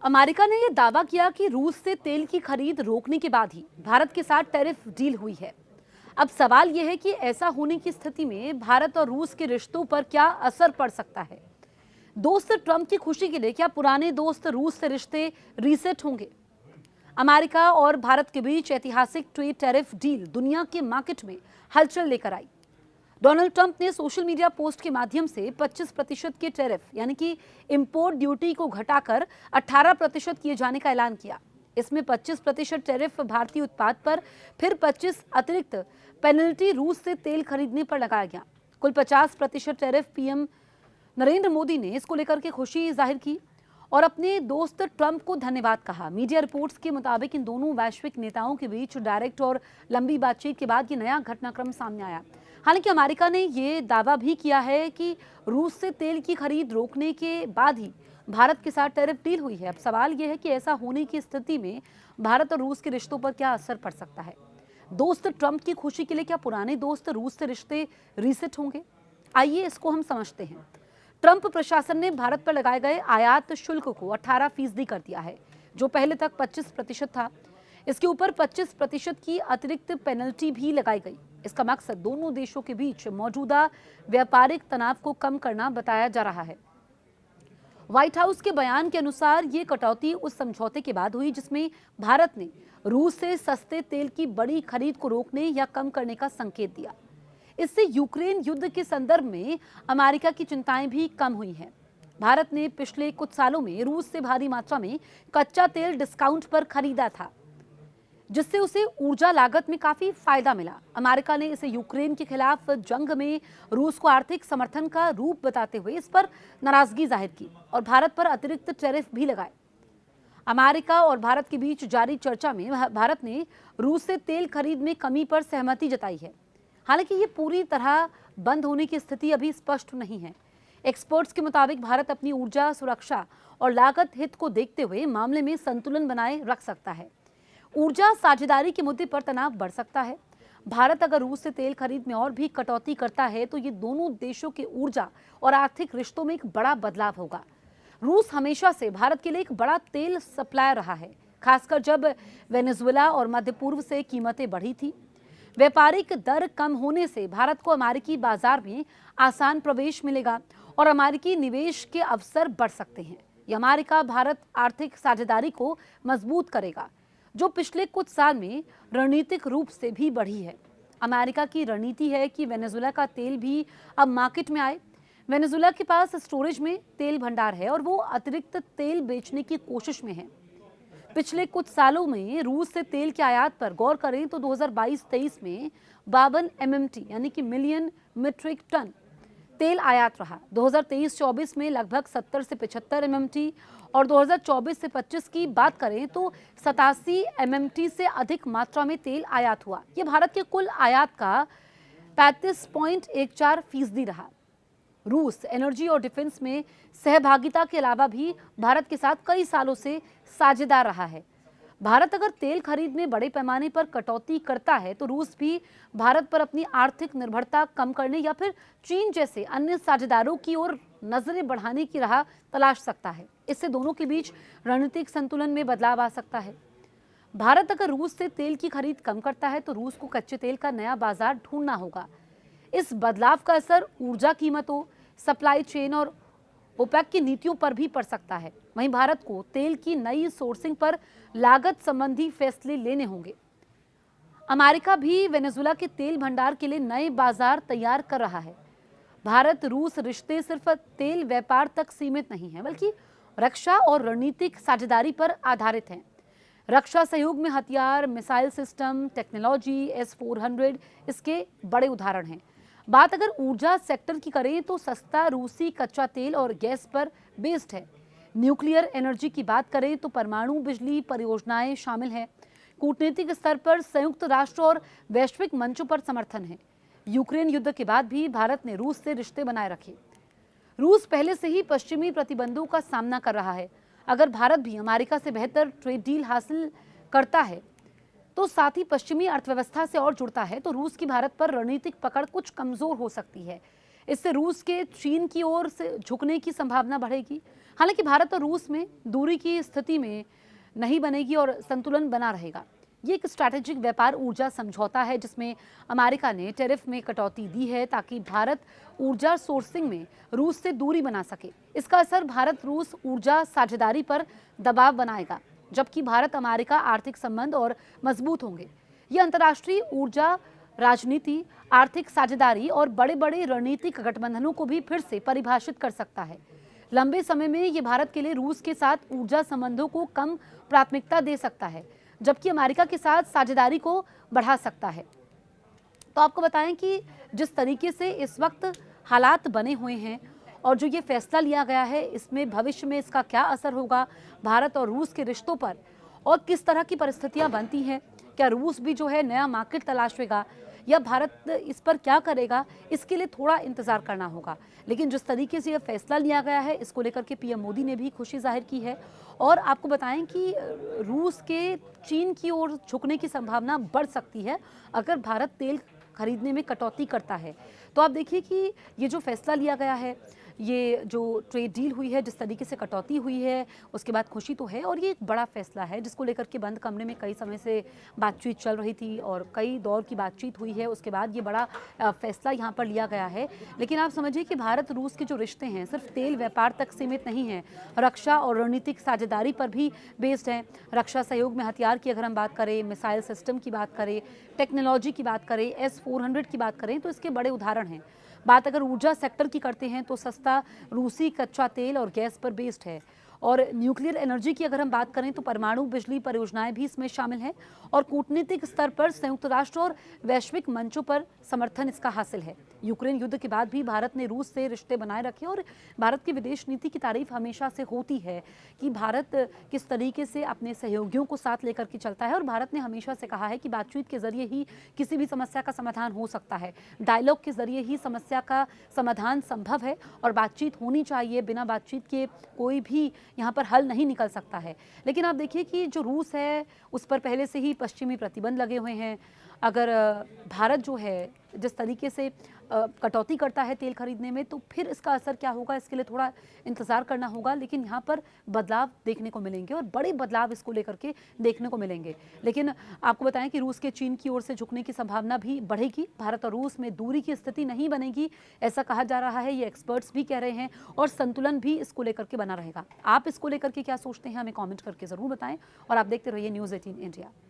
America ने यह दावा किया कि रूस से तेल की खरीद रोकने के बाद ही भारत के साथ टैरिफ डील हुई है। अब सवाल यह है कि ऐसा होने की स्थिति में भारत और रूस के रिश्तों पर क्या असर पड़ सकता है। दोस्त ट्रंप की खुशी के लिए क्या पुराने दोस्त रूस से रिश्ते रीसेट होंगे? अमेरिका और भारत के बीच ऐतिहासिक ट्रेड टैरिफ डील दुनिया के मार्केट में हलचल लेकर आई। डोनाल्ड ट्रंप ने सोशल मीडिया पोस्ट के माध्यम से 25% के टैरिफ यानी कि इंपोर्ट ड्यूटी को घटाकर 18% किए जाने का ऐलान किया। इसमें 25% टैरिफ भारतीय उत्पाद पर, फिर 25 अतिरिक्त पेनल्टी रूस से तेल खरीदने पर लगाया गया। कुल 50% टैरिफ। पीएम नरेंद्र मोदी ने इसको लेकर के खुशी जाहिर की और अपने दोस्त ट्रंप को धन्यवाद कहा। मीडिया रिपोर्ट्स के मुताबिक इन दोनों वैश्विक नेताओं के बीच डायरेक्ट और लंबी बातचीत के बाद ये नया घटनाक्रम सामने आया। हालांकि अमेरिका ने ये दावा भी किया है कि रूस से तेल की खरीद रोकने के बाद ही भारत के साथ टैरिफ डील हुई है। अब सवाल यह है कि ऐसा होने की स्थिति में भारत और रूस के रिश्तों पर क्या असर पड़ सकता है। दोस्त ट्रंप की खुशी के लिए क्या पुराने दोस्त रूस से रिश्ते रीसेट होंगे? आइए इसको हम समझते हैं। ट्रंप प्रशासन ने भारत पर लगाए गए आयात शुल्क को 18% कर दिया है, जो पहले तक 25% था। इसके ऊपर 25% की अतिरिक्त पेनल्टी भी लगाई गई। इसका मकसद दोनों देशों के बीच मौजूदा व्यापारिक तनाव को कम करना बताया जा रहा है। व्हाइट हाउस के बयान के अनुसार ये कटौती उस समझौते के बाद हुई जिसमें भारत ने रूस से सस्ते तेल की बड़ी खरीद को रोकने या कम करने का संकेत दिया। इससे यूक्रेन युद्ध के संदर्भ में अमेरिका की चिंताएं भी कम हुई हैं। भारत ने पिछले कुछ सालों में रूस से भारी मात्रा में कच्चा तेल डिस्काउंट पर खरीदा था, जिससे उसे ऊर्जा लागत में काफी फायदा मिला। अमेरिका ने इसे यूक्रेन के खिलाफ जंग में रूस को आर्थिक समर्थन का रूप बताते हुए इस पर नाराजगी जाहिर की और भारत पर अतिरिक्त टैरिफ भी लगाए। अमेरिका और भारत के बीच जारी चर्चा में भारत ने रूस से तेल खरीद में कमी पर सहमति जताई है। हालांकि ये पूरी तरह बंद होने की स्थिति अभी स्पष्ट नहीं है। एक्सपर्ट्स के मुताबिक भारत अपनी ऊर्जा सुरक्षा और लागत हित को देखते हुए मामले में संतुलन बनाए रख सकता है। ऊर्जा साझेदारी के मुद्दे पर तनाव बढ़ सकता है। भारत अगर रूस से तेल खरीद में और भी कटौती करता है तो ये दोनों देशों के ऊर्जा और आर्थिक रिश्तों में एक बड़ा बदलाव होगा। रूस हमेशा से भारत के लिए एक बड़ा तेल सप्लायर रहा है, खासकर जब वेनेजुएला और मध्य पूर्व से कीमतें बढ़ी थी। व्यापारिक दर कम होने से भारत को अमेरिकी बाजार में आसान प्रवेश मिलेगा और अमेरिकी निवेश के अवसर बढ़ सकते हैं। यह अमेरिका भारत आर्थिक साझेदारी को मजबूत करेगा, जो पिछले कुछ साल में रणनीतिक रूप से भी बढ़ी है। अमेरिका की रणनीति है कि वेनेजुएला का तेल भी अब मार्केट में आए। वेनेजुएला के पास स्टोरेज में तेल भंडार है और वो अतिरिक्त तेल बेचने की कोशिश में है। पिछले कुछ सालों में रूस से तेल के आयात पर गौर करें तो 2022-23 में 52 MMT यानी कि मिलियन मीट्रिक टन तेल आयात रहा। 2023-24 में लगभग 70 से 75 MMT और 2024 से 25 की बात करें तो 87 MMT से अधिक मात्रा में तेल आयात हुआ। ये भारत के कुल आयात का 35.14% रहा। रूस एनर्जी और डिफेंस में सहभागिता के अलावा भी भारत के साथ कई सालों से साझेदार रहा है। भारत अगर तेल खरीद में बड़े पैमाने पर कटौती करता है तो रूस भी भारत पर अपनी आर्थिक निर्भरता कम करने या फिर चीन जैसे अन्य साझेदारों की ओर नजरें बढ़ाने की राह तलाश सकता है। इससे दोनों के बीच रणनीतिक संतुलन में बदलाव आ सकता है। भारत अगर रूस से तेल की खरीद कम करता है तो रूस को कच्चे तेल का नया बाजार ढूंढना होगा। इस बदलाव का असर ऊर्जा कीमतों, सप्लाई चेन और ओपेक की नीतियों पर भी पड़ सकता है। वहीं भारत को तेल की नई सोर्सिंग पर लागत संबंधी फैसले लेने होंगे। अमेरिका भी वेनेजुएला के तेल भंडार के लिए नए बाजार तैयार कर रहा है। भारत रूस रिश्ते सिर्फ तेल व्यापार तक सीमित नहीं है, बल्कि रक्षा और रणनीतिक साझेदारी पर आधारित हैं। रक्षा सहयोग में हथियार, मिसाइल सिस्टम, टेक्नोलॉजी, S-400 इसके बड़े उदाहरण हैं। बात अगर ऊर्जा सेक्टर की करें तो सस्ता रूसी कच्चा तेल और गैस पर बेस्ड है। न्यूक्लियर एनर्जी की बात करें तो परमाणु बिजली परियोजनाएं शामिल हैं। कूटनीतिक स्तर पर संयुक्त राष्ट्र और वैश्विक मंचों पर समर्थन है। यूक्रेन युद्ध के बाद भी भारत ने रूस से रिश्ते बनाए रखे। रूस पहले से ही पश्चिमी प्रतिबंधों का सामना कर रहा है। अगर भारत भी अमेरिका से बेहतर ट्रेड डील हासिल करता है तो साथ ही पश्चिमी अर्थव्यवस्था से और जुड़ता है तो रूस की भारत पर रणनीतिक पकड़ कुछ कमजोर हो सकती है। इससे रूस के चीन की ओर से झुकने की संभावना बढ़ेगी। हालांकि भारत और रूस में दूरी की स्थिति में नहीं बनेगी और संतुलन बना रहेगा। ये एक स्ट्रैटेजिक व्यापार ऊर्जा समझौता है जिसमें अमेरिका ने टैरिफ में कटौती दी है ताकि भारत ऊर्जा सोर्सिंग में रूस से दूरी बना सके। इसका असर भारत रूस ऊर्जा साझेदारी पर दबाव बनाएगा, जबकि भारत अमेरिका आर्थिक संबंध और मजबूत होंगे। ये अंतर्राष्ट्रीय ऊर्जा राजनीति, आर्थिक साझेदारी और बड़े बड़े रणनीतिक गठबंधनों को भी फिर से परिभाषित कर सकता है। लंबे समय में ये भारत के लिए रूस के साथ ऊर्जा संबंधों को कम प्राथमिकता दे सकता है, जबकि अमेरिका के साथ साझेदारी को बढ़ा सकता है। तो आपको बताएं कि जिस तरीके से इस वक्त हालात बने हुए हैं और जो ये फैसला लिया गया है, इसमें भविष्य में इसका क्या असर होगा भारत और रूस के रिश्तों पर, और किस तरह की परिस्थितियां बनती हैं। क्या रूस भी जो है नया मार्केट तलाशेगा या भारत इस पर क्या करेगा, इसके लिए थोड़ा इंतजार करना होगा। लेकिन जिस तरीके से यह फैसला लिया गया है, इसको लेकर के पीएम मोदी ने भी खुशी जाहिर की है। और आपको बताएं कि रूस के चीन की ओर झुकने की संभावना बढ़ सकती है अगर भारत तेल खरीदने में कटौती करता है। तो आप देखिए कि ये जो फैसला लिया गया है, ये जो ट्रेड डील हुई है, जिस तरीके से कटौती हुई है, उसके बाद खुशी तो है। और ये एक बड़ा फैसला है जिसको लेकर के बंद कमरे में कई समय से बातचीत चल रही थी और कई दौर की बातचीत हुई है। उसके बाद ये बड़ा फैसला यहाँ पर लिया गया है। लेकिन आप समझिए कि भारत रूस के जो रिश्ते हैं सिर्फ तेल व्यापार तक सीमित नहीं है, रक्षा और रणनीतिक साझेदारी पर भी बेस्ड है। रक्षा सहयोग में हथियार की अगर हम बात करें, मिसाइल सिस्टम की बात करें, टेक्नोलॉजी की बात करें, S-400 की बात करें, तो इसके बड़े उदाहरण हैं। बात अगर ऊर्जा सेक्टर की करते हैं तो सस्ता रूसी कच्चा तेल और गैस पर बेस्ड है। और न्यूक्लियर एनर्जी की अगर हम बात करें तो परमाणु बिजली परियोजनाएं भी इसमें शामिल हैं। और कूटनीतिक स्तर पर संयुक्त राष्ट्र और वैश्विक मंचों पर समर्थन इसका हासिल है। यूक्रेन युद्ध के बाद भी भारत ने रूस से रिश्ते बनाए रखे और भारत की विदेश नीति की तारीफ हमेशा से होती है कि भारत किस तरीके से अपने सहयोगियों को साथ लेकर के चलता है। और भारत ने हमेशा से कहा है कि बातचीत के जरिए ही किसी भी समस्या का समाधान हो सकता है, डायलॉग के जरिए ही समस्या का समाधान संभव है और बातचीत होनी चाहिए। बिना बातचीत के कोई भी यहाँ पर हल नहीं निकल सकता है। लेकिन आप देखिए कि जो रूस है उस पर पहले से ही पश्चिमी प्रतिबंध लगे हुए हैं। अगर भारत जो है जिस तरीके से कटौती करता है तेल खरीदने में, तो फिर इसका असर क्या होगा, इसके लिए थोड़ा इंतजार करना होगा। लेकिन यहाँ पर बदलाव देखने को मिलेंगे और बड़े बदलाव इसको लेकर के देखने को मिलेंगे। लेकिन आपको बताएं कि रूस के चीन की ओर से झुकने की संभावना भी बढ़ेगी। भारत और रूस में दूरी की स्थिति नहीं बनेगी, ऐसा कहा जा रहा है, ये एक्सपर्ट्स भी कह रहे हैं। और संतुलन भी इसको लेकर के बना रहेगा। आप इसको लेकर के क्या सोचते हैं, हमें कॉमेंट करके ज़रूर बताएं। और आप देखते रहिए News 18 इंडिया।